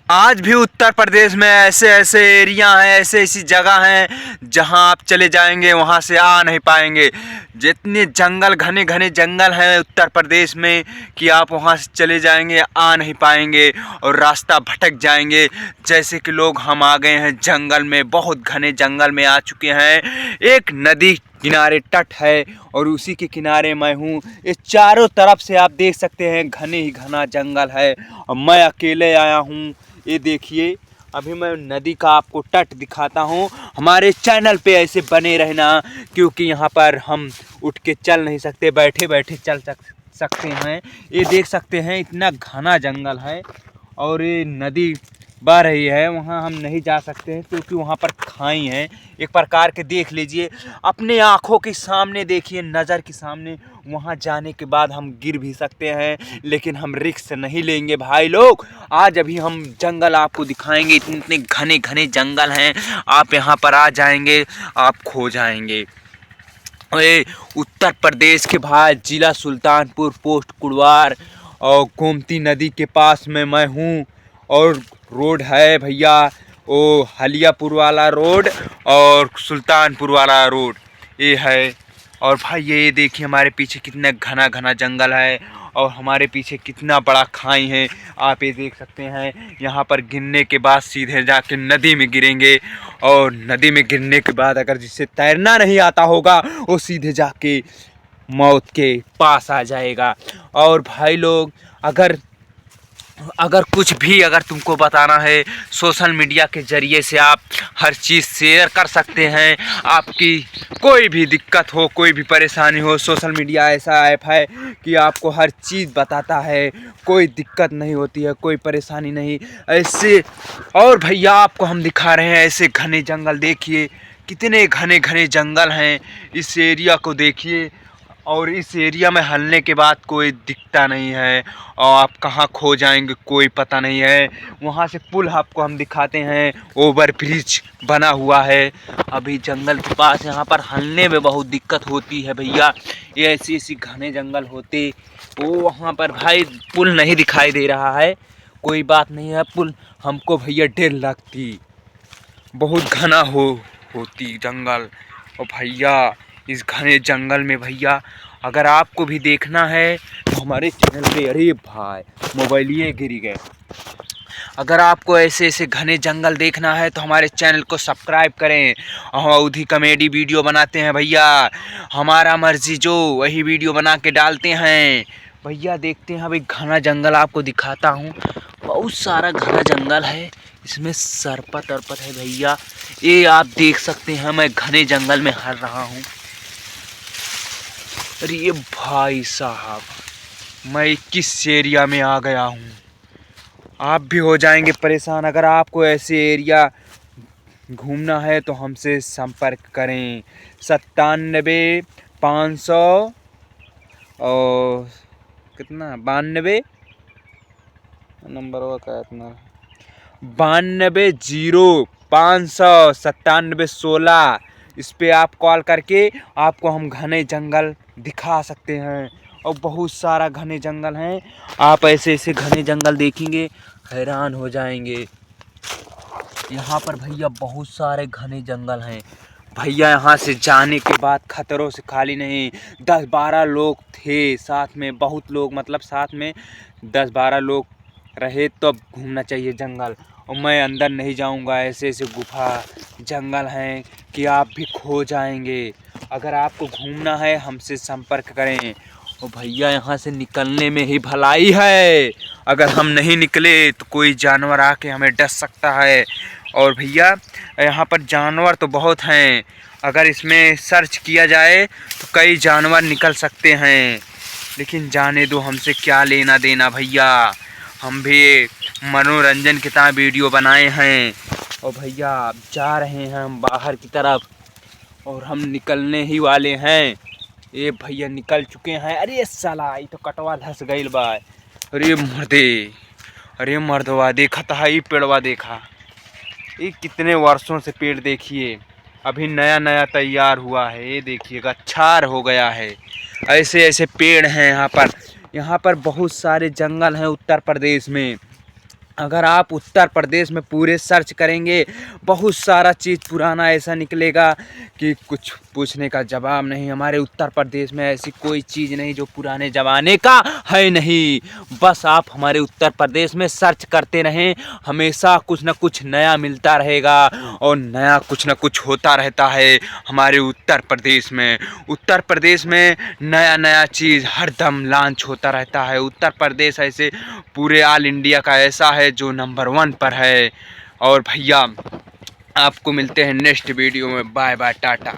आज भी उत्तर प्रदेश में ऐसे ऐसे एरिया हैं, ऐसे ऐसी जगह हैं जहां आप चले जाएंगे वहां से आ नहीं पाएंगे। जितने जंगल, घने घने जंगल हैं उत्तर प्रदेश में कि आप वहां से चले जाएंगे आ नहीं पाएंगे और रास्ता भटक जाएंगे। जैसे कि लोग हम आ गए हैं जंगल में, बहुत घने जंगल में आ चुके हैं। एक नदी किनारे तट है और उसी के किनारे मैं हूँ। ये चारों तरफ से आप देख सकते हैं घने ही घना जंगल है और मैं अकेले आया हूँ। ये देखिए, अभी मैं नदी का आपको तट दिखाता हूँ। हमारे चैनल पे ऐसे बने रहना, क्योंकि यहाँ पर हम उठ के चल नहीं सकते, बैठे बैठे चल सकते हैं। ये देख सकते हैं इतना घना जंगल है और ये नदी बह रही है। वहाँ हम नहीं जा सकते हैं क्योंकि वहाँ पर खाई है एक प्रकार के। देख लीजिए, अपने आँखों के सामने देखिए, नज़र के सामने। वहाँ जाने के बाद हम गिर भी सकते हैं, लेकिन हम रिस्क नहीं लेंगे भाई लोग। आज अभी हम जंगल आपको दिखाएंगे। इतने घने घने जंगल हैं, आप यहाँ पर आ जाएंगे आप खो जाएंगे। ये उत्तर प्रदेश के भाई जिला सुल्तानपुर, पोस्ट कुड़वार और गोमती नदी के पास में मैं हूँ। और रोड है भैया वो हलियापुर वाला रोड और सुल्तानपुर वाला रोड ये है। और भाई ये देखिए हमारे पीछे कितना घना घना जंगल है और हमारे पीछे कितना बड़ा खाई है। आप ये देख सकते हैं। यहाँ पर गिरने के बाद सीधे जाके नदी में गिरेंगे और नदी में गिरने के बाद अगर जिससे तैरना नहीं आता होगा वो सीधे जाके मौत के पास आ जाएगा। और भाई लोग, अगर कुछ भी अगर तुमको बताना है, सोशल मीडिया के ज़रिए से आप हर चीज़ शेयर कर सकते हैं। आपकी कोई भी दिक्कत हो, कोई भी परेशानी हो, सोशल मीडिया ऐसा ऐप है कि आपको हर चीज़ बताता है। कोई दिक्कत नहीं होती है, कोई परेशानी नहीं ऐसे। और भैया आपको हम दिखा रहे हैं ऐसे घने जंगल। देखिए कितने घने घने जंगल हैं। इस एरिया को देखिए, और इस एरिया में हलने के बाद कोई दिखता नहीं है और आप कहाँ खो जाएंगे कोई पता नहीं है। वहाँ से पुल आपको हम दिखाते हैं, ओवर ब्रिज बना हुआ है अभी जंगल के पास। यहाँ पर हलने में बहुत दिक्कत होती है भैया। ये ऐसी ऐसी घने जंगल होते वो वहाँ पर भाई पुल नहीं दिखाई दे रहा है। कोई बात नहीं है, पुल हमको भैया डर लगती, बहुत घना होती जंगल। और भैया इस घने जंगल में भैया अगर आपको भी देखना है तो हमारे चैनल पे, अरे भाई मोबाइल ये गिर गए। अगर आपको ऐसे ऐसे घने जंगल देखना है तो हमारे चैनल को सब्सक्राइब करें। हम अवधी कॉमेडी वीडियो बनाते हैं भैया, हमारा मर्जी जो वही वीडियो बना के डालते हैं भैया। देखते हैं अभी घना जंगल आपको दिखाता हूँ। बहुत सारा घना जंगल है, इसमें सरपत अरपत है भैया। ये आप देख सकते हैं, मैं घने जंगल में हर रहा हूँ। अरे भाई साहब, मैं किस एरिया में आ गया हूँ। आप भी हो जाएंगे परेशान। अगर आपको ऐसे एरिया घूमना है तो हमसे संपर्क करें। 97 500 और कितना 92 नंबर हुआ क्या इतना 92 0597 16। इस पे आप कॉल करके आपको हम घने जंगल दिखा सकते हैं। और बहुत सारा घने जंगल हैं, आप ऐसे ऐसे घने जंगल देखेंगे हैरान हो जाएंगे। यहाँ पर भैया बहुत सारे घने जंगल हैं भैया। यहाँ से जाने के बाद खतरों से खाली नहीं। 10-12 लोग थे साथ में, बहुत लोग मतलब साथ में 10-12 लोग रहे तो अब घूमना चाहिए जंगल। और मैं अंदर नहीं जाऊंगा, ऐसे ऐसे गुफा जंगल हैं कि आप भी खो जाएंगे। अगर आपको घूमना है हमसे संपर्क करें। और भैया यहाँ से निकलने में ही भलाई है, अगर हम नहीं निकले तो कोई जानवर आके हमें डस सकता है। और भैया यहाँ पर जानवर तो बहुत हैं, अगर इसमें सर्च किया जाए तो कई जानवर निकल सकते हैं। लेकिन जाने दो, हमसे क्या लेना देना भैया। हम भी मनोरंजन की तरह वीडियो बनाए हैं। और भैया जा रहे हैं हम बाहर की तरफ और हम निकलने ही वाले हैं। ये भैया निकल चुके हैं। अरे साला, ये तो कटवा धस गई बा। अरे मर्दे, अरे मर्दवा देखा था ये पेड़वा, देखा ये कितने वर्षों से पेड़ देखिए, अभी नया नया तैयार हुआ है। ये देखिए गच्छार हो गया है। ऐसे ऐसे पेड़ हैं यहाँ पर। यहाँ पर बहुत सारे जंगल हैं उत्तर प्रदेश में। अगर आप उत्तर प्रदेश में पूरे सर्च करेंगे, बहुत सारा चीज़ पुराना ऐसा निकलेगा कि कुछ पूछने का जवाब नहीं। हमारे उत्तर प्रदेश में ऐसी कोई चीज़ नहीं जो पुराने ज़माने का है नहीं। बस आप हमारे उत्तर प्रदेश में सर्च करते रहें, हमेशा कुछ न कुछ नया मिलता रहेगा और नया कुछ न कुछ होता रहता है हमारे उत्तर प्रदेश में। उत्तर प्रदेश में नया नया चीज़ हर दम लॉन्च होता रहता है। उत्तर प्रदेश ऐसे पूरे ऑल इंडिया का ऐसा है जो नंबर 1 पर है। और भैया आपको मिलते हैं नेक्स्ट वीडियो में। Bye bye, Tata.